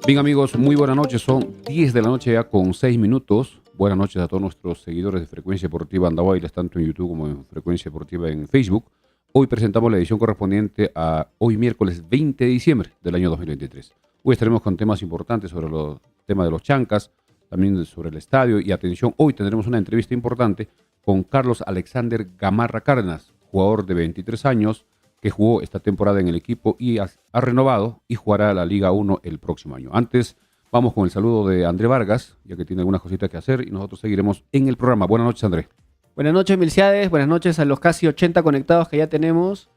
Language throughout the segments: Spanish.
Bien amigos, muy buenas noches, son 10 de la noche ya con 6 minutos. Buenas noches a todos nuestros seguidores de Frecuencia Deportiva Andahuaylas, tanto en YouTube como en Frecuencia Deportiva en Facebook. Hoy presentamos la edición correspondiente a hoy miércoles 20 de diciembre del año 2023. Hoy estaremos con temas importantes sobre los temas de los chancas, también sobre el estadio y atención, hoy tendremos una entrevista importante con Carlos Alexander Gamarra Cárdenas, jugador de 23 años, que jugó esta temporada en el equipo y ha renovado y jugará la Liga 1 el próximo año. Antes, vamos con el saludo de André Vargas, ya que tiene algunas cositas que hacer y nosotros seguiremos en el programa. Buenas noches, André. Buenas noches, Milciades. Buenas noches a los casi 80 conectados que ya tenemos.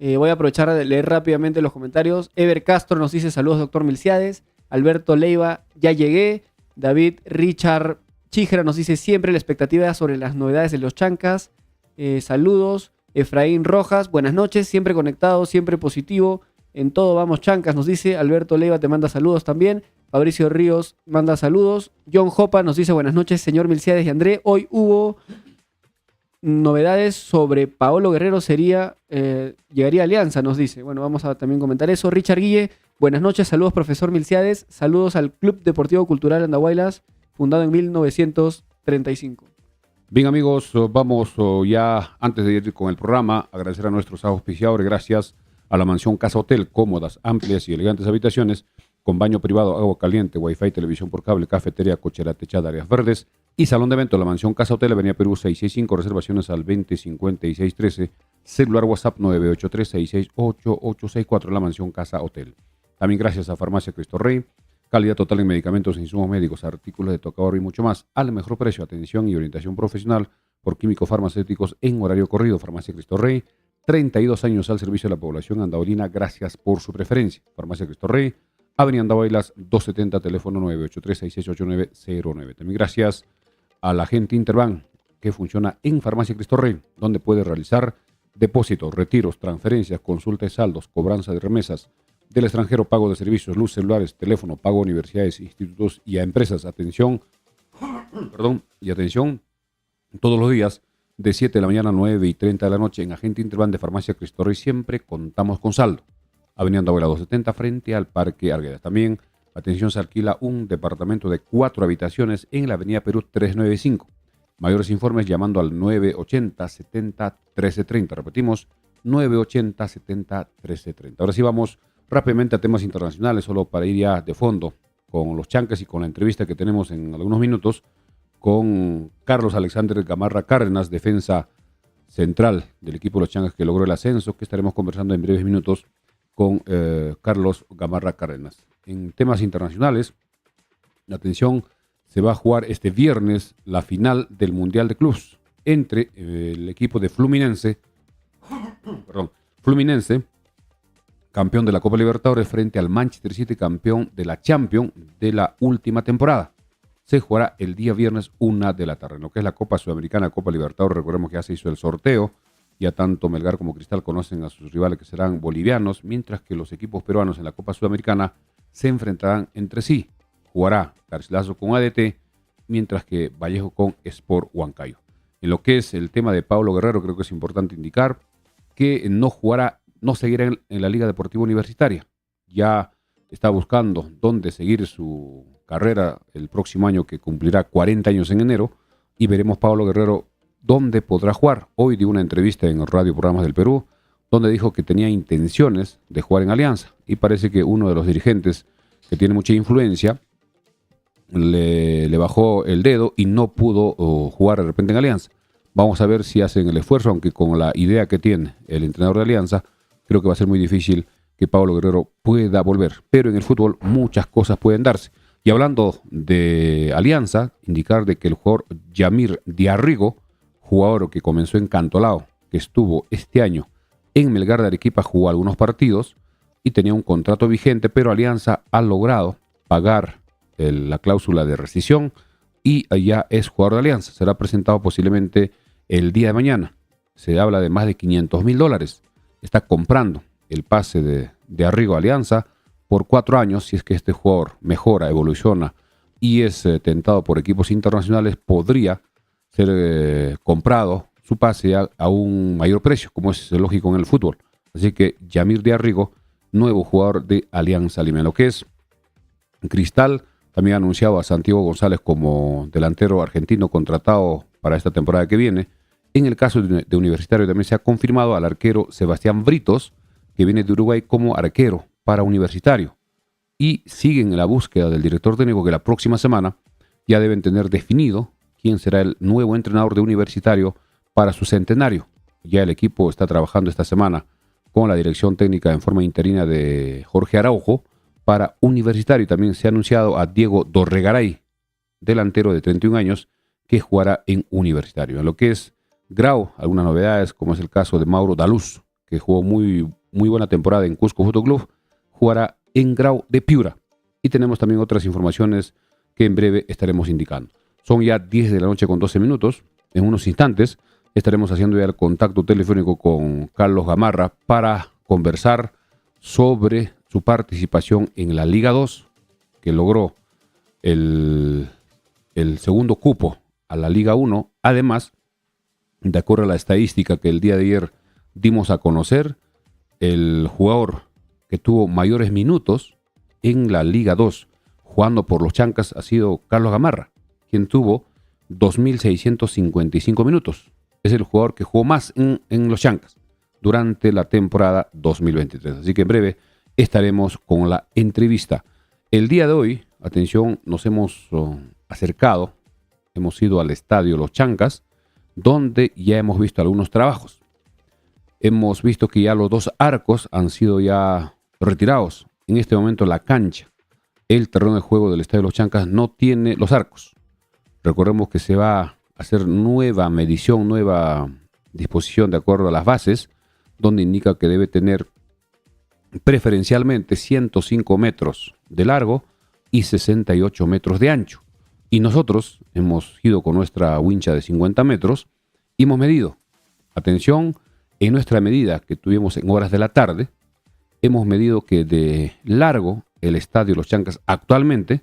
Voy a aprovechar de leer rápidamente los comentarios. Ever Castro nos dice saludos, doctor Milciades. Alberto Leiva, ya llegué. David Richard Chijera nos dice siempre la expectativa sobre las novedades de los chancas. Saludos. Efraín Rojas, buenas noches, siempre conectado, siempre positivo, en todo vamos chancas, nos dice. Alberto Leiva te manda saludos también. Fabricio Ríos manda saludos. John Jopa nos dice buenas noches, señor Milciades y André. Hoy hubo novedades sobre Paolo Guerrero, llegaría a Alianza, nos dice. Bueno, vamos a también comentar eso. Richard Guille, buenas noches, saludos profesor Milciades, saludos al Club Deportivo Cultural Andahuaylas, fundado en 1935. Bien amigos, vamos ya, antes de ir con el programa, agradecer a nuestros auspiciadores, gracias a la mansión Casa Hotel, cómodas, amplias y elegantes habitaciones, con baño privado, agua caliente, wifi, televisión por cable, cafetería, cochera techada, áreas verdes y salón de eventos. La mansión Casa Hotel, Avenida Perú 665, reservaciones al 205613, celular WhatsApp 983-668-864, la mansión Casa Hotel. También gracias a Farmacia Cristo Rey, calidad total en medicamentos e insumos médicos, artículos de tocador y mucho más, al mejor precio, atención y orientación profesional por químicos farmacéuticos en horario corrido. Farmacia Cristo Rey, 32 años al servicio de la población andahuaylina, gracias por su preferencia. Farmacia Cristo Rey, Avenida Andahuaylas 270, teléfono 983-668909. También gracias a la gente Interbank, que funciona en Farmacia Cristo Rey, donde puede realizar depósitos, retiros, transferencias, consultas de saldos, cobranza de remesas del extranjero, pago de servicios, luz, celulares, teléfono, pago a universidades, institutos y a empresas. Atención todos los días de 7 de la mañana a 9:30 de la noche en Agente Interbank de Farmacia Cristo Rey. Siempre contamos con saldo. Avenida Andahuaylas 270 frente al Parque Arguedas. También, atención, se alquila un departamento de 4 habitaciones en la Avenida Perú 395. Mayores informes llamando al 980-70-1330. Repetimos, 980-70-1330. Ahora sí vamos rápidamente a temas internacionales, solo para ir ya de fondo con los chancas y con la entrevista que tenemos en algunos minutos con Carlos Alexander Gamarra Cárdenas, defensa central del equipo de los chancas que logró el ascenso, que estaremos conversando en breves minutos con Carlos Gamarra Cárdenas. En temas internacionales, atención, se va a jugar este viernes la final del Mundial de Clubes entre el equipo de Fluminense, campeón de la Copa Libertadores, frente al Manchester City, campeón de la Champions de la última temporada. Se jugará el día viernes 1 de la tarde. En lo que es la Copa Sudamericana, Copa Libertadores, recordemos que ya se hizo el sorteo. Ya tanto Melgar como Cristal conocen a sus rivales que serán bolivianos, mientras que los equipos peruanos en la Copa Sudamericana se enfrentarán entre sí. Jugará Garcilaso con ADT, mientras que Vallejo con Sport Huancayo. En lo que es el tema de Paolo Guerrero, creo que es importante indicar que no seguirá en la Liga Deportiva Universitaria. Ya está buscando dónde seguir su carrera el próximo año, que cumplirá 40 años en enero, y veremos Paolo Guerrero dónde podrá jugar. Hoy dio una entrevista en Radio Programas del Perú, donde dijo que tenía intenciones de jugar en Alianza, y parece que uno de los dirigentes que tiene mucha influencia le bajó el dedo y no pudo jugar de repente en Alianza. Vamos a ver si hacen el esfuerzo, aunque con la idea que tiene el entrenador de Alianza, creo que va a ser muy difícil que Paolo Guerrero pueda volver. Pero en el fútbol muchas cosas pueden darse. Y hablando de Alianza, indicar de que el jugador Yamir Diarrigo, jugador que comenzó en Cantolao, que estuvo este año en Melgar de Arequipa, jugó algunos partidos y tenía un contrato vigente, pero Alianza ha logrado pagar la cláusula de rescisión y ya es jugador de Alianza. Será presentado posiblemente el día de mañana. Se habla de más de $500,000. Está comprando el pase de Arrigo a Alianza por 4 años. Si es que este jugador mejora, evoluciona y es tentado por equipos internacionales, podría ser comprado su pase a un mayor precio, como es lógico en el fútbol. Así que Yamir de Arrigo, nuevo jugador de Alianza Lima. Lo que es Cristal también ha anunciado a Santiago González como delantero argentino contratado para esta temporada que viene. En el caso de Universitario también se ha confirmado al arquero Sebastián Britos, que viene de Uruguay como arquero para Universitario. Y siguen en la búsqueda del director técnico, que la próxima semana ya deben tener definido quién será el nuevo entrenador de Universitario para su centenario. Ya el equipo está trabajando esta semana con la dirección técnica en forma interina de Jorge Araujo para Universitario. Y también se ha anunciado a Diego Dorregaray, delantero de 31 años, que jugará en Universitario. En lo que es Grau, algunas novedades, como es el caso de Mauro Daluz, que jugó muy buena temporada en Cusco Fútbol Club, jugará en Grau de Piura. Y tenemos también otras informaciones que en breve estaremos indicando. Son ya 10 de la noche con 12 minutos. En unos instantes estaremos haciendo ya el contacto telefónico con Carlos Gamarra para conversar sobre su participación en la Liga 2, que logró el segundo cupo a la Liga 1. Además, de acuerdo a la estadística que el día de ayer dimos a conocer, el jugador que tuvo mayores minutos en la Liga 2 jugando por los Chancas ha sido Carlos Gamarra, quien tuvo 2.655 minutos. Es el jugador que jugó más en los Chancas durante la temporada 2023. Así que en breve estaremos con la entrevista. El día de hoy, atención, nos hemos acercado, hemos ido al estadio Los Chancas, donde ya hemos visto algunos trabajos. Hemos visto que ya los 2 arcos han sido ya retirados. En este momento la cancha, el terreno de juego del estadio Los Chancas no tiene los arcos. Recordemos que se va a hacer nueva medición, nueva disposición de acuerdo a las bases, donde indica que debe tener preferencialmente 105 metros de largo y 68 metros de ancho. Y nosotros hemos ido con nuestra wincha de 50 metros y hemos medido. Atención, en nuestra medida que tuvimos en horas de la tarde, hemos medido que de largo el estadio Los Chancas actualmente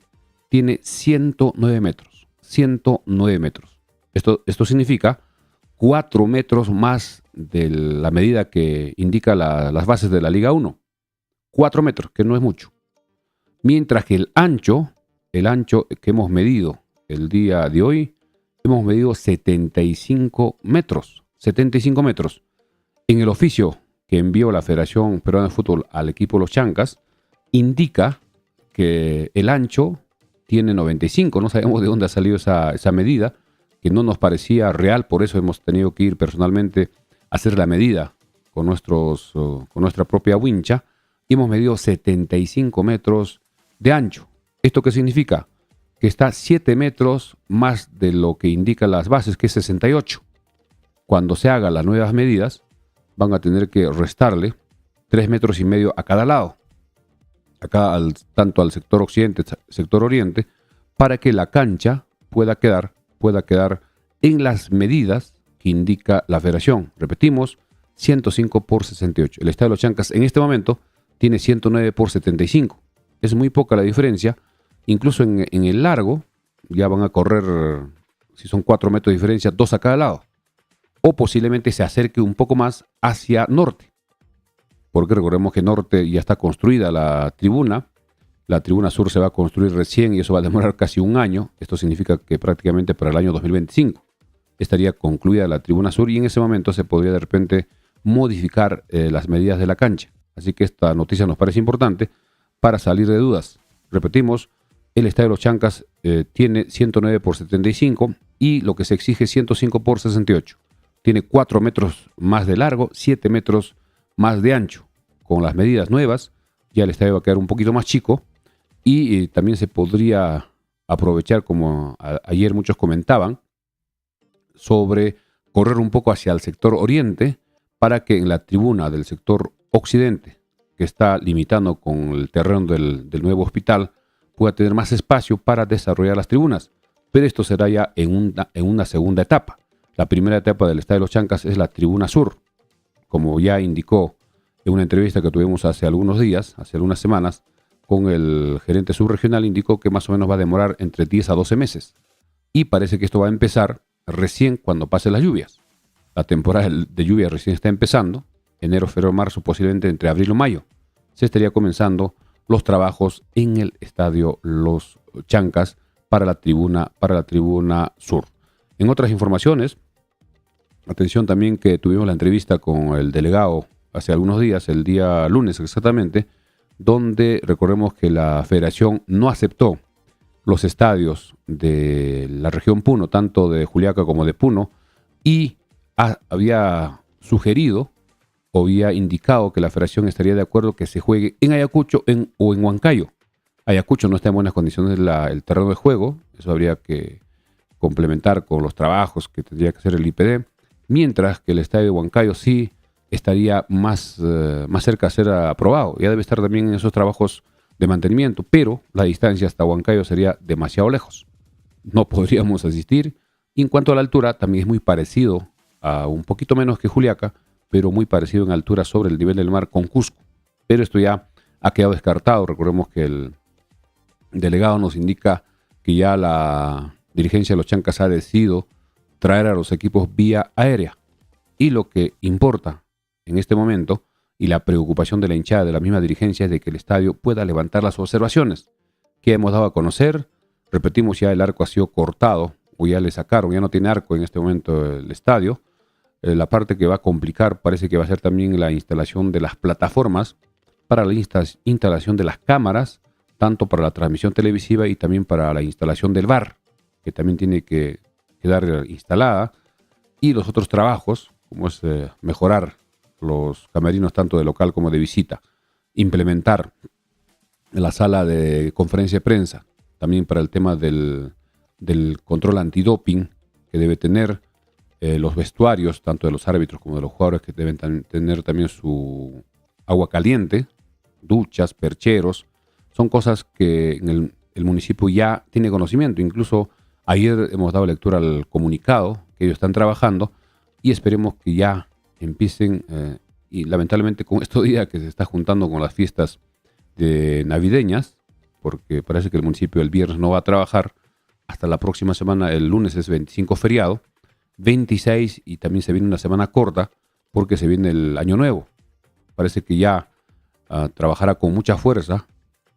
tiene 109 metros. 109 metros. Esto significa 4 metros más de la medida que indica las bases de la Liga 1. 4 metros, que no es mucho. Mientras que el ancho que hemos medido el día de hoy, hemos medido 75 metros. 75 metros. En el oficio que envió la Federación Peruana de Fútbol al equipo Los Chancas, indica que el ancho tiene 95. No sabemos de dónde ha salido esa medida, que no nos parecía real, por eso hemos tenido que ir personalmente a hacer la medida con nuestra propia wincha, y hemos medido 75 metros de ancho. ¿Esto qué significa? Que está 7 metros más de lo que indican las bases, que es 68. Cuando se hagan las nuevas medidas, van a tener que restarle 3,5 metros a cada lado, tanto al sector occidente, sector oriente, para que la cancha pueda quedar en las medidas que indica la federación. Repetimos, 105 por 68. El estadio de Los Chancas en este momento tiene 109 por 75. Es muy poca la diferencia. Incluso en el largo ya van a correr, si son 4 metros de diferencia, 2 a cada lado. O posiblemente se acerque un poco más hacia norte. Porque recordemos que norte ya está construida la tribuna. La tribuna sur se va a construir recién y eso va a demorar casi un año. Esto significa que prácticamente para el año 2025 estaría concluida la tribuna sur y en ese momento se podría de repente modificar las medidas de la cancha. Así que esta noticia nos parece importante para salir de dudas. Repetimos, el estadio de Los Chancas tiene 109 por 75 y lo que se exige es 105 por 68. Tiene 4 metros más de largo, 7 metros más de ancho. Con las medidas nuevas, ya el estadio va a quedar un poquito más chico y también se podría aprovechar, como ayer muchos comentaban, sobre correr un poco hacia el sector oriente para que en la tribuna del sector occidente, que está limitando con el terreno del nuevo hospital, pueda tener más espacio para desarrollar las tribunas. Pero esto será ya en una segunda etapa. La primera etapa del estadio de Los Chancas es la tribuna sur. Como ya indicó en una entrevista que tuvimos hace algunos días, hace algunas semanas, con el gerente subregional, indicó que más o menos va a demorar entre 10 a 12 meses. Y parece que esto va a empezar recién cuando pasen las lluvias. La temporada de lluvias recién está empezando. Enero, febrero, marzo, posiblemente entre abril o mayo. Se estaría comenzando los trabajos en el estadio Los Chancas para la tribuna sur. En otras informaciones, atención también que tuvimos la entrevista con el delegado hace algunos días, el día lunes exactamente, donde recordemos que la federación no aceptó los estadios de la región Puno, tanto de Juliaca como de Puno, y había sugerido o había indicado que la federación estaría de acuerdo que se juegue en Ayacucho o en Huancayo. Ayacucho no está en buenas condiciones el terreno de juego, eso habría que complementar con los trabajos que tendría que hacer el IPD, mientras que el estadio de Huancayo sí estaría más cerca de ser aprobado. Ya debe estar también en esos trabajos de mantenimiento, pero la distancia hasta Huancayo sería demasiado lejos. No podríamos asistir. Y en cuanto a la altura, también es muy parecido a un poquito menos que Juliaca, pero muy parecido en altura sobre el nivel del mar con Cusco. Pero esto ya ha quedado descartado. Recordemos que el delegado nos indica que ya la dirigencia de los Chancas ha decidido traer a los equipos vía aérea. Y lo que importa en este momento, y la preocupación de la hinchada de la misma dirigencia, es de que el estadio pueda levantar las observaciones que hemos dado a conocer. Repetimos, ya el arco ha sido cortado, o ya le sacaron, ya no tiene arco en este momento el estadio. La parte que va a complicar parece que va a ser también la instalación de las plataformas para la instalación de las cámaras, tanto para la transmisión televisiva y también para la instalación del VAR, que también tiene que quedar instalada, y los otros trabajos, como es mejorar los camerinos tanto de local como de visita, implementar la sala de conferencia de prensa, también para el tema del control antidoping que debe tener, los vestuarios, tanto de los árbitros como de los jugadores, que deben tener también su agua caliente, duchas, percheros, son cosas que en el municipio ya tiene conocimiento. Incluso ayer hemos dado lectura al comunicado que ellos están trabajando y esperemos que ya empiecen, y lamentablemente con estos días que se está juntando con las fiestas navideñas, porque parece que el municipio el viernes no va a trabajar, hasta la próxima semana, el lunes es 25 feriado, 26 y también se viene una semana corta porque se viene el año nuevo. Parece que ya trabajará con mucha fuerza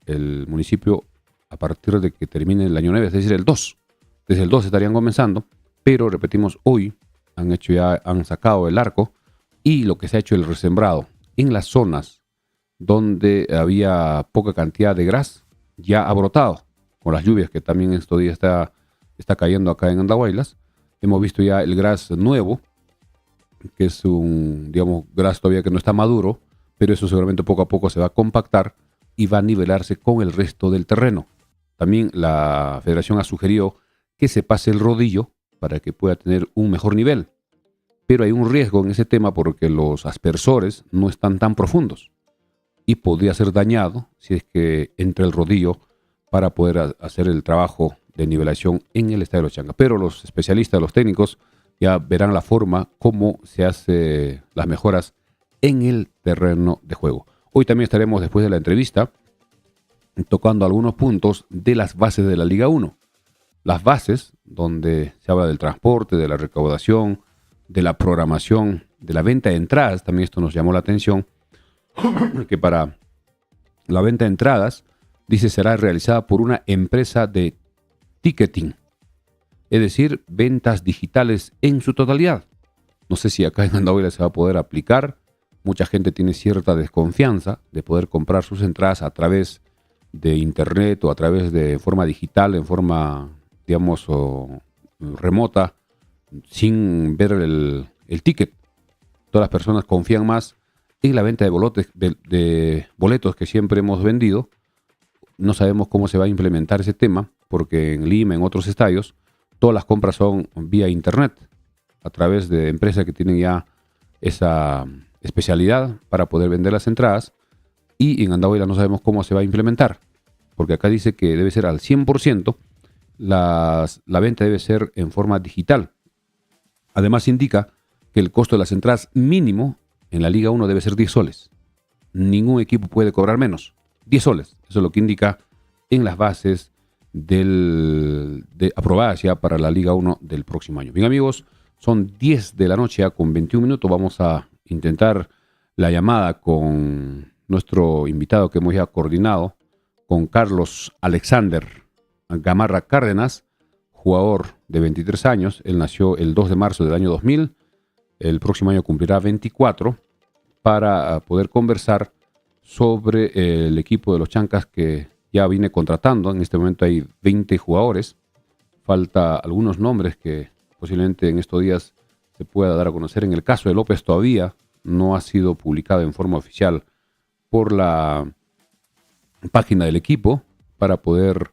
el municipio a partir de que termine el año nuevo, es decir, el 2. Desde el 2 estarían comenzando, pero repetimos, hoy han sacado el arco y lo que se ha hecho el resembrado en las zonas donde había poca cantidad de gras ya ha brotado con las lluvias que también estos días está cayendo acá en Andahuaylas. Hemos visto ya el gras nuevo, que es un, digamos, gras todavía que no está maduro, pero eso seguramente poco a poco se va a compactar y va a nivelarse con el resto del terreno. También la federación ha sugerido que se pase el rodillo para que pueda tener un mejor nivel. Pero hay un riesgo en ese tema porque los aspersores no están tan profundos y podría ser dañado si es que entra el rodillo para poder hacer el trabajo de nivelación en el estadio de los Chancas. Pero los especialistas, los técnicos, ya verán la forma cómo se hace las mejoras en el terreno de juego. Hoy también estaremos, después de la entrevista, tocando algunos puntos de las bases de la Liga 1. Las bases donde se habla del transporte, de la recaudación, de la programación, de la venta de entradas. También esto nos llamó la atención, que para la venta de entradas, dice, será realizada por una empresa de ticketing, es decir, ventas digitales en su totalidad. No sé si acá en Andahuaylas se va a poder aplicar. Mucha gente tiene cierta desconfianza de poder comprar sus entradas a través de internet o a través de forma digital, en forma, digamos, remota, sin ver el ticket. Todas las personas confían más en la venta de boletos que siempre hemos vendido. No sabemos cómo se va a implementar ese tema, porque en Lima, en otros estadios, todas las compras son vía internet, a través de empresas que tienen ya esa especialidad para poder vender las entradas, y en Andahuaylas no sabemos cómo se va a implementar, porque acá dice que debe ser al 100%, la venta debe ser en forma digital. Además indica que el costo de las entradas mínimo en la Liga 1 debe ser 10 soles. Ningún equipo puede cobrar menos. 10 soles. Eso es lo que indica en las bases aprobadas ya para la Liga 1 del próximo año. Bien, amigos, son 10 de la noche ya con 21 minutos. Vamos a intentar la llamada con nuestro invitado que hemos ya coordinado con Carlos Alexander Gamarra Cárdenas, jugador de 23 años. Él nació el 2 de marzo del año 2000. El próximo año cumplirá 24, para poder conversar sobre el equipo de los Chancas que ya viene contratando. En este momento hay 20 jugadores. Falta algunos nombres que posiblemente en estos días se pueda dar a conocer. En el caso de López todavía no ha sido publicado en forma oficial por la página del equipo para poder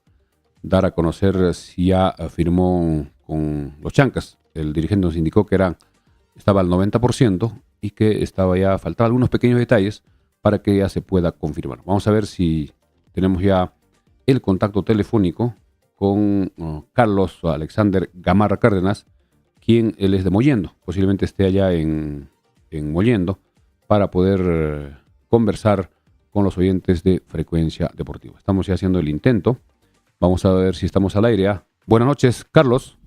dar a conocer si ya firmó con los Chancas. El dirigente nos indicó que estaba al 90% y que faltaban algunos pequeños detalles para que ya se pueda confirmar. Vamos a ver si tenemos ya el contacto telefónico con Carlos Alexander Gamarra Cárdenas, quien él es de Mollendo. Posiblemente esté allá en Mollendo para poder conversar con los oyentes de Frecuencia Deportiva. Estamos ya haciendo el intento. Vamos a ver si estamos al aire. Buenas noches, Carlos.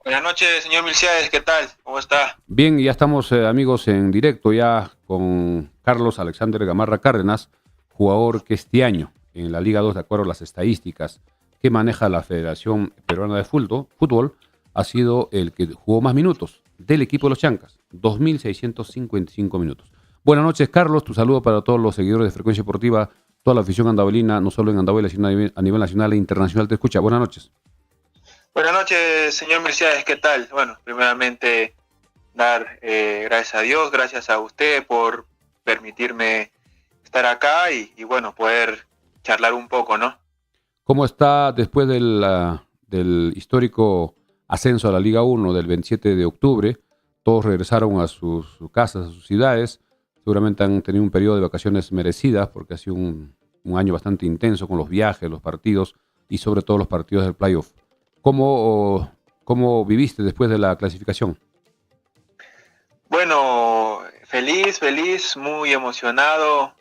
Buenas noches, señor Milciades, ¿qué tal? ¿Cómo está? Bien, ya estamos amigos en directo ya con Carlos Alexander Gamarra Cárdenas, jugador que este año en la Liga 2, de acuerdo a las estadísticas que maneja la Federación Peruana de Fútbol, ha sido el que jugó más minutos del equipo de los Chancas, 2.655 minutos. Buenas noches, Carlos. Tu saludo para todos los seguidores de Frecuencia Deportiva, toda la afición andahuelina, no solo en Andahuela, sino a nivel nacional e internacional. Te escucha. Buenas noches. Buenas noches, señor Milciades, ¿qué tal? Bueno, primeramente dar gracias a Dios, gracias a usted por permitirme estar acá y bueno, poder charlar un poco, ¿no? ¿Cómo está después del histórico ascenso a la Liga 1 del 27 de octubre? Todos regresaron a sus casas, a sus ciudades. Seguramente han tenido un periodo de vacaciones merecidas porque ha sido un año bastante intenso con los viajes, los partidos y sobre todo los partidos del playoff. ¿Cómo viviste después de la clasificación? Bueno, feliz, muy emocionado,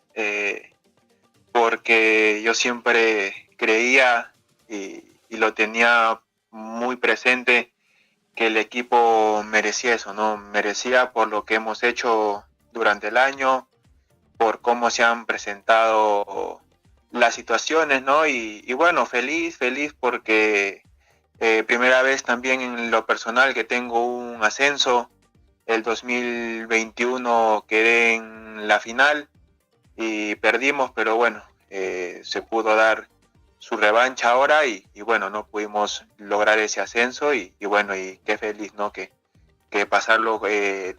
porque yo siempre creía y lo tenía muy presente que el equipo merecía eso, ¿no? Merecía por lo que hemos hecho durante el año, por cómo se han presentado las situaciones, ¿no? Y bueno, feliz porque primera vez también en lo personal que tengo un ascenso. El 2021 quedé en la final y perdimos, pero bueno, se pudo dar su revancha ahora y bueno, no pudimos lograr ese ascenso y bueno, y qué feliz, ¿no? Que pasarlo,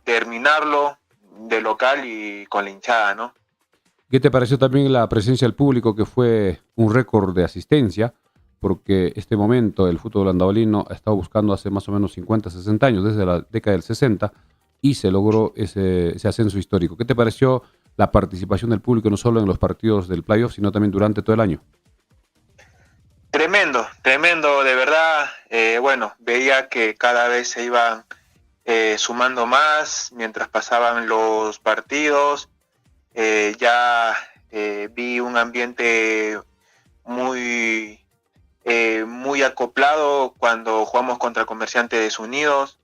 terminarlo de local y con la hinchada, ¿no? ¿Qué te pareció también la presencia del público, que fue un récord de asistencia? Porque este momento el fútbol andahuelino ha estado buscando hace más o menos 50, 60 años, desde la década del 60, y se logró ese ascenso histórico. ¿Qué te pareció la participación del público, no solo en los partidos del playoff, sino también durante todo el año? Tremendo, de verdad. Bueno, veía que cada vez se iban sumando más mientras pasaban los partidos. Vi un ambiente muy acoplado cuando jugamos contra Comerciantes Unidos.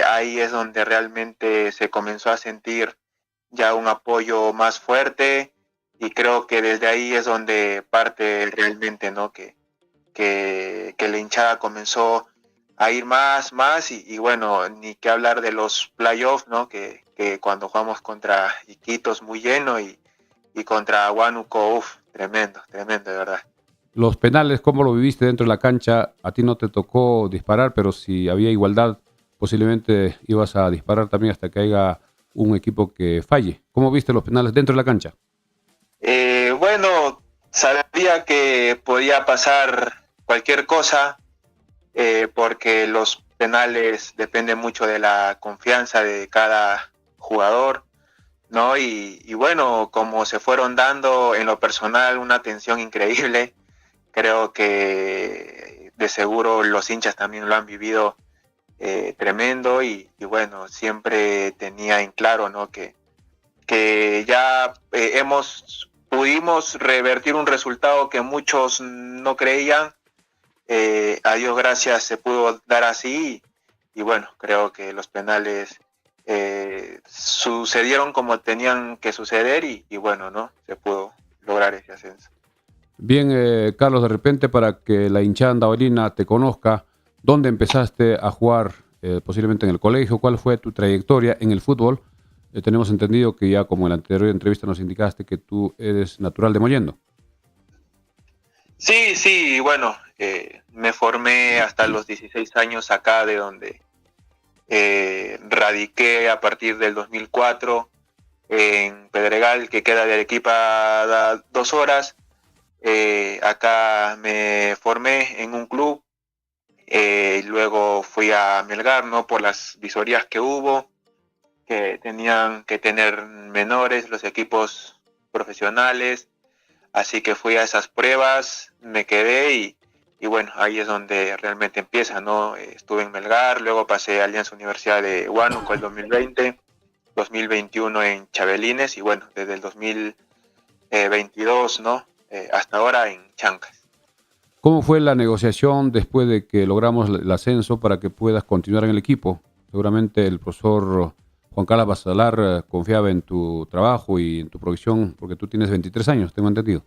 Ahí es donde realmente se comenzó a sentir ya un apoyo más fuerte y creo que desde ahí es donde parte realmente, ¿no? Que la hinchada comenzó a ir más y bueno, ni que hablar de los playoffs, ¿no? Que cuando jugamos contra Iquitos muy lleno y contra Huánuco, tremendo, de verdad. Los penales, ¿cómo lo viviste dentro de la cancha? A ti no te tocó disparar, pero si había igualdad, posiblemente ibas a disparar también hasta que haya un equipo que falle. ¿Cómo viste los penales dentro de la cancha? Bueno, sabía que podía pasar cualquier cosa, porque los penales dependen mucho de la confianza de cada jugador, ¿no? Y bueno, como se fueron dando en lo personal una tensión increíble, creo que de seguro los hinchas también lo han vivido tremendo y bueno, siempre tenía en claro, ¿no? Que ya pudimos revertir un resultado que muchos no creían. A Dios gracias se pudo dar así y bueno, creo que los penales sucedieron como tenían que suceder y bueno, ¿no? Se pudo lograr ese ascenso. Bien, Carlos, de repente para que la hinchada andahuelina te conozca, ¿dónde empezaste a jugar? Posiblemente en el colegio, ¿cuál fue tu trayectoria en el fútbol? Tenemos entendido que ya como en la anterior entrevista nos indicaste que tú eres natural de Mollendo. Sí, sí, bueno, me formé hasta los 16 años acá, de donde radiqué a partir del 2004 en Pedregal, que queda de Arequipa a 2 horas. Acá me formé en un club, luego fui a Melgar, ¿no? Por las visorías que hubo, que tenían que tener menores los equipos profesionales, así que fui a esas pruebas, me quedé y bueno, ahí es donde realmente empieza, ¿no? Estuve en Melgar, luego pasé a Alianza Universidad de Huánuco el 2020, 2021 en Chabelines y bueno, desde el 2022, ¿no? Hasta ahora en Chancas. ¿Cómo fue la negociación después de que logramos el ascenso para que puedas continuar en el equipo? Seguramente el profesor Juan Carlos Basalar confiaba en tu trabajo y en tu provisión porque tú tienes 23 años, tengo entendido.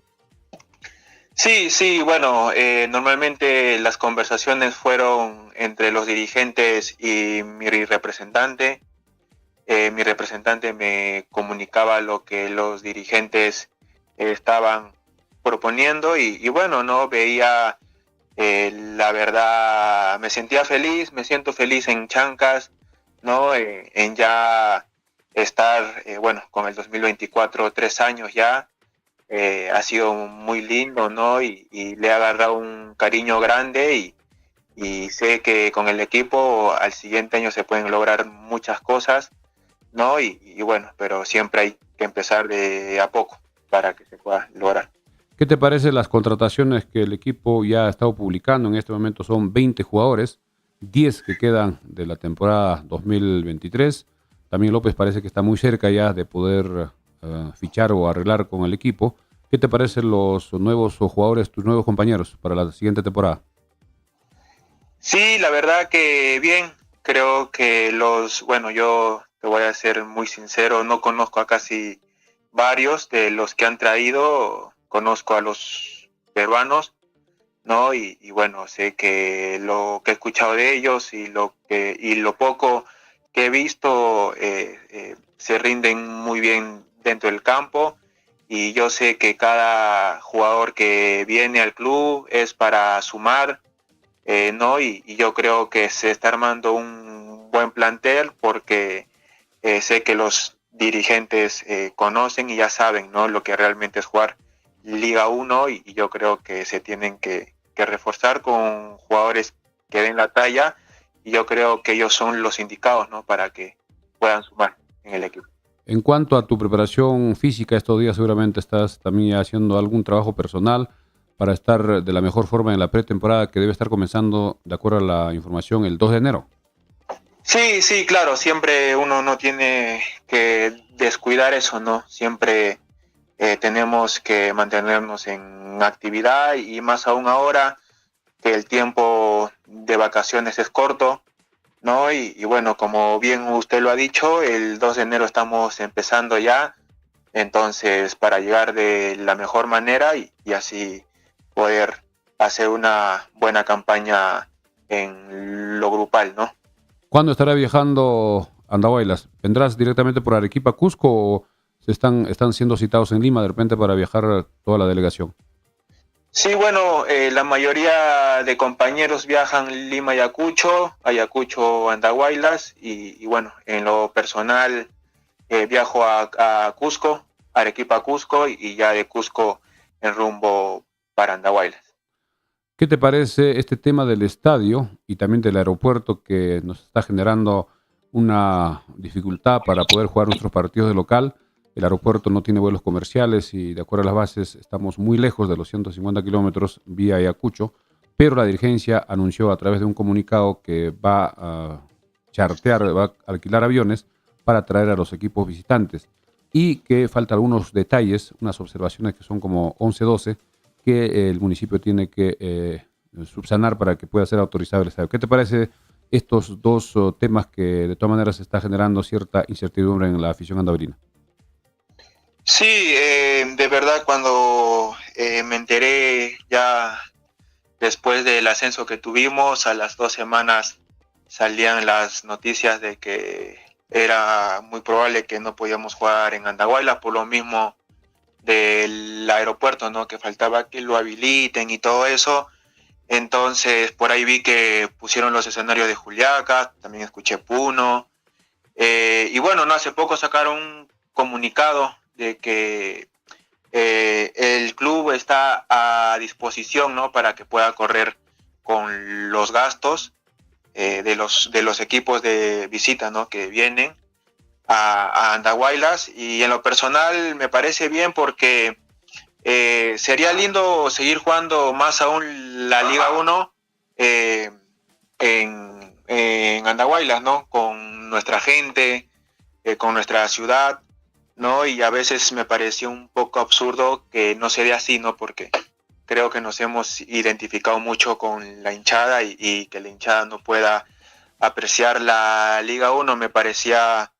Sí, sí, bueno, normalmente las conversaciones fueron entre los dirigentes y mi representante. Mi representante me comunicaba lo que los dirigentes estaban proponiendo y bueno, no veía, la verdad, me sentía feliz, me siento feliz en Chancas, ¿no? En ya estar, bueno, con el 2024, 3 años ya, ha sido muy lindo, ¿no? Y le he agarrado un cariño grande y sé que con el equipo al siguiente año se pueden lograr muchas cosas, ¿no? Y bueno, pero siempre hay que empezar de a poco para que se pueda lograr. ¿Qué te parecen las contrataciones que el equipo ya ha estado publicando? En este momento son 20 jugadores, 10 que quedan de la temporada 2023. También López parece que está muy cerca ya de poder fichar o arreglar con el equipo. ¿Qué te parecen los nuevos jugadores, tus nuevos compañeros para la siguiente temporada? Sí, la verdad que bien, creo que bueno, yo te voy a ser muy sincero, no conozco a casi varios de los que han traído, conozco a los peruanos, ¿no? Y bueno, sé que lo que he escuchado de ellos y lo poco que he visto, se rinden muy bien dentro del campo y yo sé que cada jugador que viene al club es para sumar, ¿no? Y yo creo que se está armando un buen plantel porque sé que los dirigentes conocen y ya saben, ¿no? Lo que realmente es jugar Liga 1 y yo creo que se tienen que reforzar con jugadores que den la talla y yo creo que ellos son los indicados, ¿no? Para que puedan sumar en el equipo. En cuanto a tu preparación física, estos días seguramente estás también haciendo algún trabajo personal para estar de la mejor forma en la pretemporada que debe estar comenzando, de acuerdo a la información, el 2 de enero. Sí, sí, claro, siempre uno no tiene que descuidar eso, ¿no? Siempre tenemos que mantenernos en actividad y más aún ahora que el tiempo de vacaciones es corto, ¿no? Y bueno, como bien usted lo ha dicho, el 2 de enero estamos empezando ya, entonces para llegar de la mejor manera y así poder hacer una buena campaña en lo grupal, ¿no? ¿Cuándo estará viajando Andahuaylas? ¿Vendrás directamente por Arequipa, Cusco o están siendo citados en Lima de repente para viajar toda la delegación? Sí, bueno, la mayoría de compañeros viajan Lima, Ayacucho, Andahuaylas y bueno, en lo personal viajo a Cusco, Arequipa, Cusco y ya de Cusco en rumbo para Andahuaylas. ¿Qué te parece este tema del estadio y también del aeropuerto que nos está generando una dificultad para poder jugar nuestros partidos de local? El aeropuerto no tiene vuelos comerciales y de acuerdo a las bases estamos muy lejos de los 150 kilómetros vía Ayacucho, pero la dirigencia anunció a través de un comunicado que va a chartear, va a alquilar aviones para traer a los equipos visitantes y que faltan algunos detalles, unas observaciones que son como 11-12 que el municipio tiene que subsanar para que pueda ser autorizado el estadio. ¿Qué te parece estos dos temas que de todas maneras está generando cierta incertidumbre en la afición andaurina? Sí, de verdad cuando me enteré ya después del ascenso que tuvimos, a las 2 semanas salían las noticias de que era muy probable que no podíamos jugar en Andahuaylas por lo mismo del aeropuerto, ¿no? Que faltaba que lo habiliten y todo eso. Entonces, por ahí vi que pusieron los escenarios de Juliaca, también escuché Puno. Y bueno, no hace poco sacaron un comunicado de que el club está a disposición, ¿no? Para que pueda correr con los gastos de los equipos de visita, ¿no? Que vienen a Andahuaylas. Y en lo personal me parece bien porque sería lindo seguir jugando más aún la Liga 1 en Andahuaylas, ¿no? Con nuestra gente, con nuestra ciudad, ¿no? Y a veces me pareció un poco absurdo que no se dé así, ¿no? Porque creo que nos hemos identificado mucho con la hinchada y que la hinchada no pueda apreciar la Liga 1 me parecía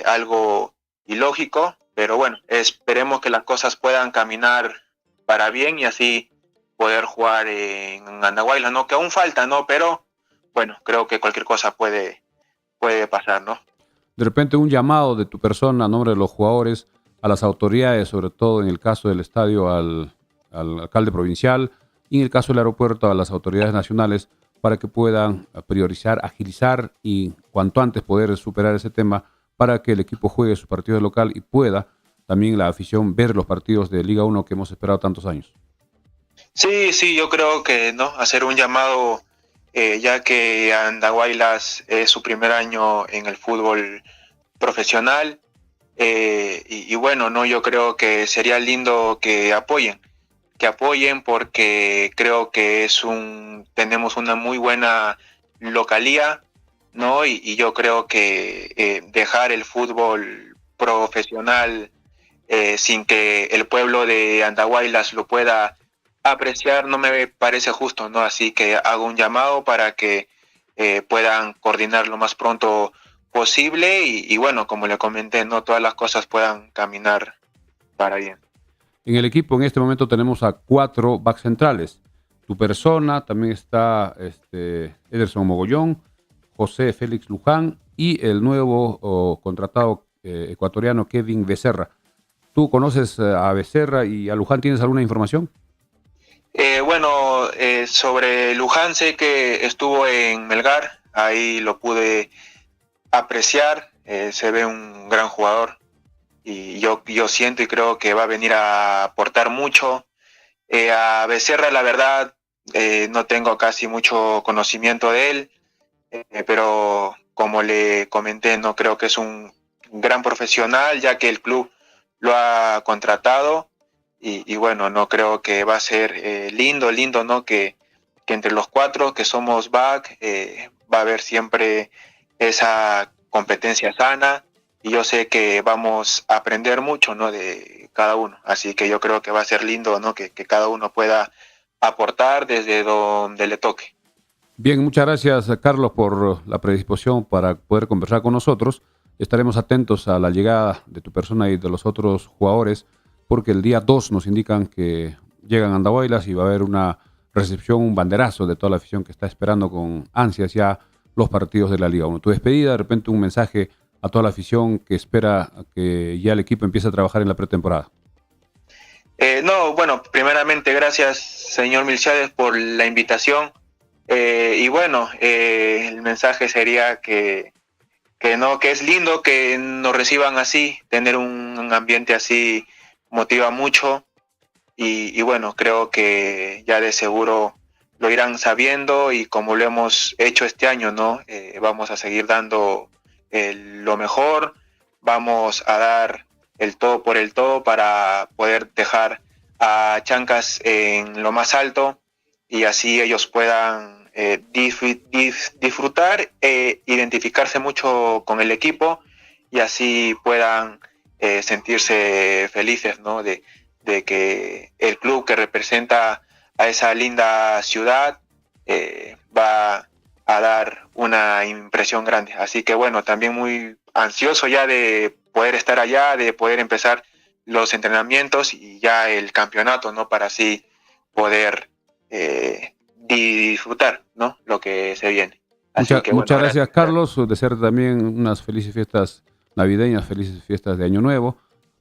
algo ilógico, pero bueno, esperemos que las cosas puedan caminar para bien y así poder jugar en Andahuaylas, ¿no? Que aún falta, ¿no? Pero bueno, creo que cualquier cosa puede pasar, ¿no? De repente un llamado de tu persona a nombre de los jugadores a las autoridades, sobre todo en el caso del estadio al alcalde provincial y en el caso del aeropuerto a las autoridades nacionales para que puedan priorizar, agilizar y cuanto antes poder superar ese tema para que el equipo juegue su partido local y pueda también la afición ver los partidos de Liga 1 que hemos esperado tantos años. Sí, sí, yo creo que no hacer un llamado, ya que Andahuaylas es su primer año en el fútbol profesional, y bueno, no, yo creo que sería lindo que apoyen porque creo que tenemos una muy buena localía, ¿no? Y yo creo que dejar el fútbol profesional sin que el pueblo de Andahuaylas lo pueda apreciar no me parece justo, ¿no? Así que hago un llamado para que puedan coordinar lo más pronto posible y bueno, como le comenté, no todas las cosas puedan caminar para bien. En el equipo en este momento tenemos a 4 backs centrales. Tu persona, también está Ederson Mogollón, José Félix Luján y el nuevo contratado ecuatoriano Kevin Becerra. ¿Tú conoces a Becerra y a Luján? ¿Tienes alguna información? Bueno, sobre Luján sé que estuvo en Melgar, ahí lo pude apreciar, se ve un gran jugador y yo siento y creo que va a venir a aportar mucho. A Becerra, la verdad, no tengo casi mucho conocimiento de él, pero como le comenté, no creo que es un gran profesional, ya que el club lo ha contratado y bueno, no creo que va a ser lindo, ¿no? Que entre los cuatro que somos back va a haber siempre esa competencia sana y yo sé que vamos a aprender mucho, ¿no? De cada uno, así que yo creo que va a ser lindo, ¿no? Que cada uno pueda aportar desde donde le toque. Bien, muchas gracias, Carlos, por la predisposición para poder conversar con nosotros. Estaremos atentos a la llegada de tu persona y de los otros jugadores, porque el día 2 nos indican que llegan a Andahuaylas y va a haber una recepción, un banderazo de toda la afición que está esperando con ansias ya los partidos de la Liga 1. Tu despedida, de repente un mensaje a toda la afición que espera que ya el equipo empiece a trabajar en la pretemporada. No, bueno, primeramente gracias, señor Milciades, por la invitación. Y bueno, el mensaje sería que no, que es lindo que nos reciban así, tener un ambiente así motiva mucho. Y bueno, creo que ya de seguro lo irán sabiendo y como lo hemos hecho este año, ¿no? Vamos a seguir dando lo mejor, vamos a dar el todo por el todo para poder dejar a Chancas en lo más alto y así ellos puedan disfrutar, identificarse mucho con el equipo y así puedan sentirse felices, ¿no? De que el club que representa a esa linda ciudad va a dar una impresión grande. Así que bueno, también muy ansioso ya de poder estar allá, de poder empezar los entrenamientos y ya el campeonato, ¿no? Para así poder disfrutar, ¿no? Lo que se viene. Así que, bueno, Muchas gracias, Carlos. Desearte también unas felices fiestas navideñas, felices fiestas de Año Nuevo,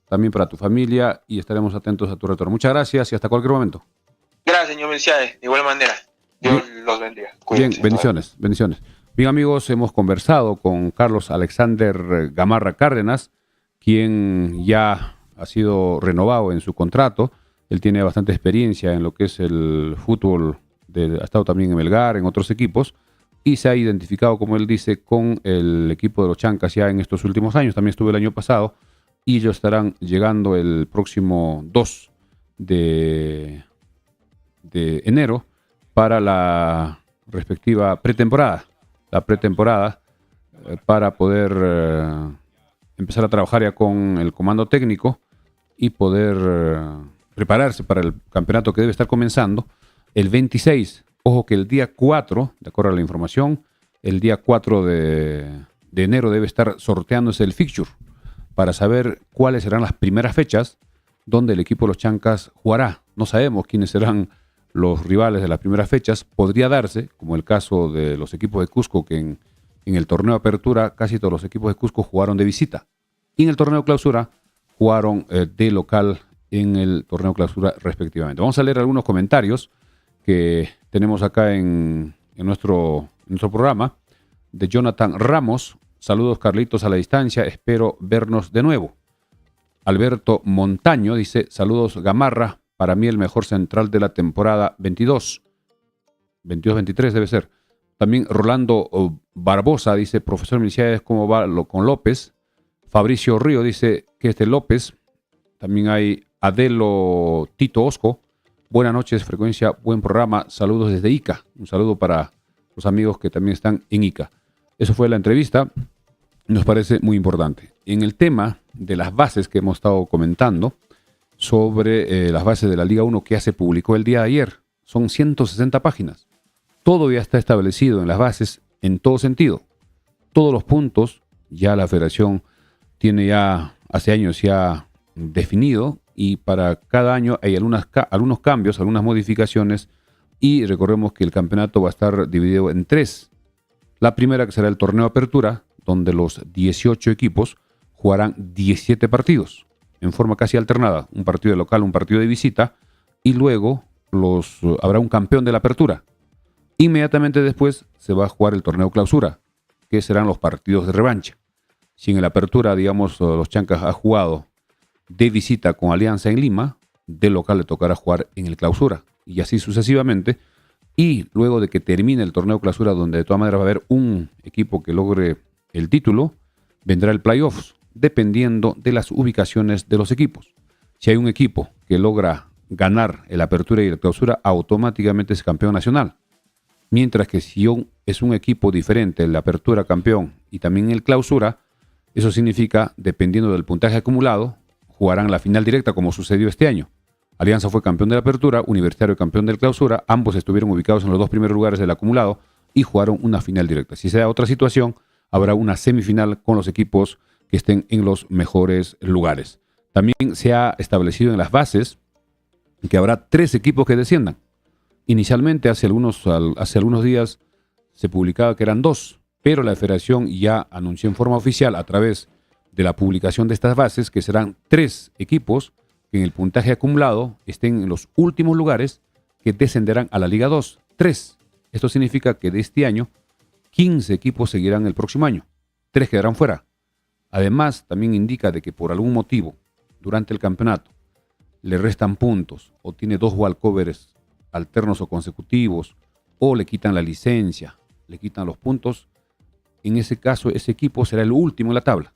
también para tu familia, y estaremos atentos a tu retorno. Muchas gracias y hasta cualquier momento. Gracias, señor Melciades. De igual manera. Dios los bendiga. Cuídense. Bien, bendiciones. Bien, amigos, hemos conversado con Carlos Alexander Gamarra Cárdenas, quien ya ha sido renovado en su contrato. Él tiene bastante experiencia en lo que es el fútbol, ha estado también en Melgar, en otros equipos, y se ha identificado, como él dice, con el equipo de los Chancas ya en estos últimos años. También estuvo el año pasado, y ellos estarán llegando el próximo 2 de enero para la respectiva pretemporada. Para poder empezar a trabajar ya con el comando técnico y poder prepararse para el campeonato que debe estar comenzando el 26. Ojo que el día 4, de acuerdo a la información, el día 4 de enero debe estar sorteándose el fixture para saber cuáles serán las primeras fechas donde el equipo de los Chancas jugará. No sabemos quiénes serán los rivales de las primeras fechas. Podría darse, como el caso de los equipos de Cusco, que en el torneo de apertura casi todos los equipos de Cusco jugaron de visita. Y en el torneo de clausura jugaron de local en el torneo de clausura respectivamente. Vamos a leer algunos comentarios que tenemos acá en nuestro programa. De Jonathan Ramos: saludos, Carlitos, a la distancia, espero vernos de nuevo. Alberto Montaño dice: saludos, Gamarra, para mí el mejor central de la temporada 22-23 debe ser. También Rolando Barbosa dice: profesor Melciades, ¿cómo va con López? Fabricio Río dice que es de López. También hay Adelo Tito Osco: buenas noches, frecuencia, buen programa, saludos desde Ica. Un saludo para los amigos que también están en Ica. Eso fue la entrevista, nos parece muy importante. En el tema de las bases que hemos estado comentando, sobre las bases de la Liga 1 que ya se publicó el día de ayer, son 160 páginas. Todo ya está establecido en las bases en todo sentido. Todos los puntos ya la federación tiene ya hace años ya definido, y para cada año hay algunos cambios, algunas modificaciones, y recordemos que el campeonato va a estar dividido en 3. La primera, que será el torneo de apertura, donde los 18 equipos jugarán 17 partidos en forma casi alternada, un partido de local, un partido de visita, y luego habrá un campeón de la apertura. Inmediatamente después se va a jugar el torneo clausura, que serán los partidos de revancha. Si en la apertura, digamos, los Chancas ha jugado de visita con Alianza en Lima, de local le tocará jugar en el clausura, y así sucesivamente. Y luego de que termine el torneo clausura, donde de todas maneras va a haber un equipo que logre el título, vendrá el playoffs, dependiendo de las ubicaciones de los equipos. Si hay un equipo que logra ganar el apertura y el clausura, automáticamente es campeón nacional. Mientras que si es un equipo diferente, el apertura campeón y también el clausura, eso significa, dependiendo del puntaje acumulado, jugarán la final directa, como sucedió este año. Alianza fue campeón de la apertura, Universitario campeón del clausura, ambos estuvieron ubicados en los 2 primeros lugares del acumulado y jugaron una final directa. Si se da otra situación, habrá una semifinal con los equipos que estén en los mejores lugares. También se ha establecido en las bases que habrá 3 equipos que desciendan. Inicialmente, hace algunos días, se publicaba que eran 2, pero la federación ya anunció en forma oficial, a través de la publicación de estas bases, que serán 3 equipos que en el puntaje acumulado estén en los últimos lugares, que descenderán a la Liga 2. 3. Esto significa que de este año, 15 equipos seguirán el próximo año. 3 quedarán fuera. Además, también indica de que por algún motivo, durante el campeonato, le restan puntos o tiene 2 walkovers alternos o consecutivos, o le quitan la licencia, le quitan los puntos, en ese caso ese equipo será el último en la tabla.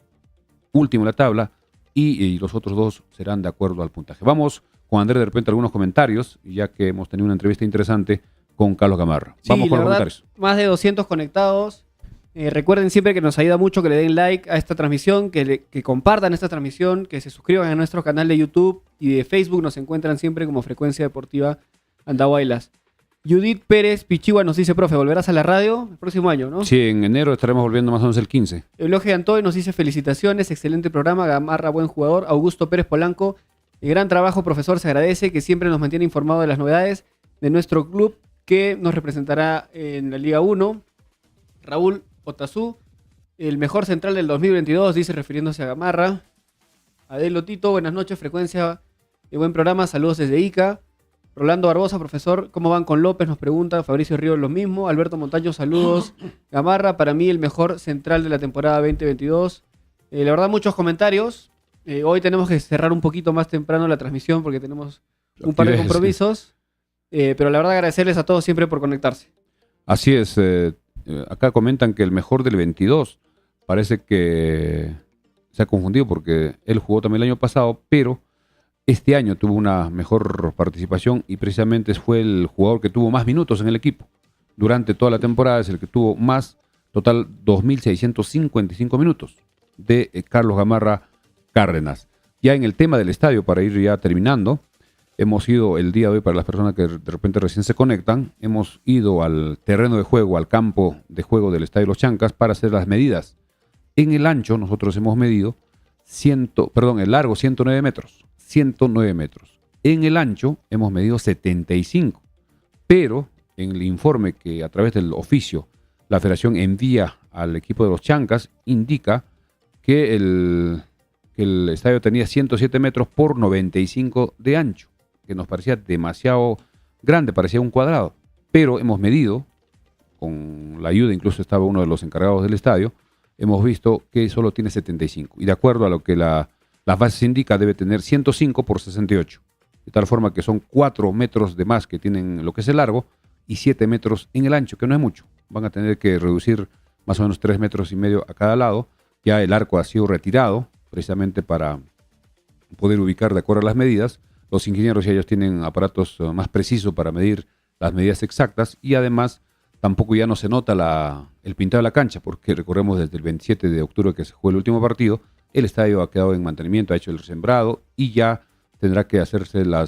Y los otros 2 serán de acuerdo al puntaje. Vamos con Andrés, de repente algunos comentarios, ya que hemos tenido una entrevista interesante con Carlos Gamarra. Vamos con los comentarios. Más de 200 conectados. Recuerden siempre que nos ayuda mucho que le den like a esta transmisión, que compartan esta transmisión, que se suscriban a nuestro canal de YouTube y de Facebook. Nos encuentran siempre como Frecuencia Deportiva Andahuaylas. Judith Pérez Pichigua nos dice, profe, ¿volverás a la radio el próximo año, no? Sí, en enero estaremos volviendo más o menos el 15. Eulogio Antoy nos dice, felicitaciones, excelente programa, Gamarra, buen jugador. Augusto Pérez Polanco, gran trabajo, profesor, se agradece que siempre nos mantiene informado de las novedades de nuestro club que nos representará en la Liga 1. Raúl Otazú, el mejor central del 2022, dice, refiriéndose a Gamarra. Adelo Tito, buenas noches, frecuencia de buen programa, saludos desde Ica. Rolando Barbosa, profesor, ¿cómo van con López? Nos pregunta. Fabricio Ríos, lo mismo. Alberto Montaño, saludos. Gamarra, para mí el mejor central de la temporada 2022. La verdad, muchos comentarios. Hoy tenemos que cerrar un poquito más temprano la transmisión porque tenemos un par de compromisos. Pero la verdad, agradecerles a todos siempre por conectarse. Así es. Acá comentan que el mejor del 22 parece que se ha confundido porque él jugó también el año pasado, pero este año tuvo una mejor participación y precisamente fue el jugador que tuvo más minutos en el equipo. Durante toda la temporada es el que tuvo más, total 2.655 minutos de Carlos Gamarra Cárdenas. Ya en el tema del estadio, para ir ya terminando, hemos ido el día de hoy, para las personas que de repente recién se conectan, hemos ido al terreno de juego, al campo de juego del Estadio Los Chancas para hacer las medidas. En el ancho nosotros hemos medido el largo 109 metros. 109 metros. En el ancho hemos medido 75, pero en el informe que a través del oficio la federación envía al equipo de los Chancas indica que el estadio tenía 107 metros por 95 de ancho, que nos parecía demasiado grande, parecía un cuadrado, pero hemos medido, con la ayuda incluso estaba uno de los encargados del estadio, hemos visto que solo tiene 75, y de acuerdo a lo que las bases indican, debe tener 105 por 68. De tal forma que son 4 metros de más que tienen lo que es el largo y 7 metros en el ancho, que no es mucho. Van a tener que reducir más o menos 3 metros y medio a cada lado. Ya el arco ha sido retirado precisamente para poder ubicar de acuerdo a las medidas. Los ingenieros ya ellos tienen aparatos más precisos para medir las medidas exactas y además tampoco ya no se nota el pintado de la cancha, porque recordemos desde el 27 de octubre que se jugó el último partido, el estadio ha quedado en mantenimiento, ha hecho el sembrado y ya tendrá que hacerse la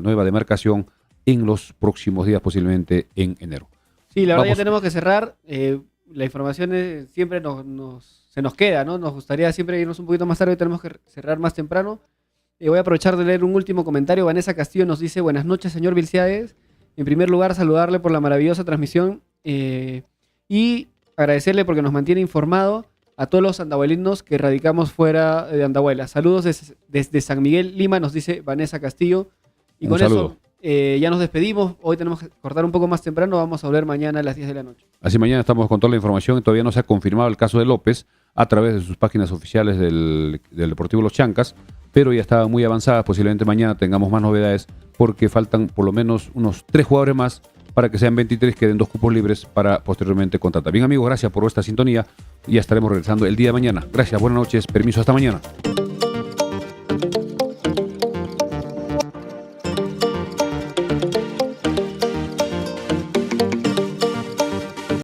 nueva demarcación en los próximos días, posiblemente en enero. Sí, la verdad ya tenemos que cerrar. La información siempre se nos queda, ¿no? Nos gustaría siempre irnos un poquito más tarde, tenemos que cerrar más temprano. Voy a aprovechar de leer un último comentario. Vanessa Castillo nos dice, buenas noches, señor Vilciades. En primer lugar, saludarle por la maravillosa transmisión y agradecerle porque nos mantiene informado a todos los andahuelinos que radicamos fuera de Andahuela. Saludos desde San Miguel, Lima, nos dice Vanessa Castillo. Y Un con saludo. eso ya nos despedimos. Hoy tenemos que cortar un poco más temprano. Vamos a volver mañana a las 10 de la noche. Así mañana estamos con toda la información. Todavía no se ha confirmado el caso de López a través de sus páginas oficiales del Deportivo Los Chancas, pero ya está muy avanzada. Posiblemente mañana tengamos más novedades porque faltan por lo menos unos 3 jugadores más para que sean 23, queden 2 cupos libres para posteriormente contratar. Bien amigos, gracias por vuestra sintonía y ya estaremos regresando el día de mañana. Gracias, buenas noches, permiso, hasta mañana.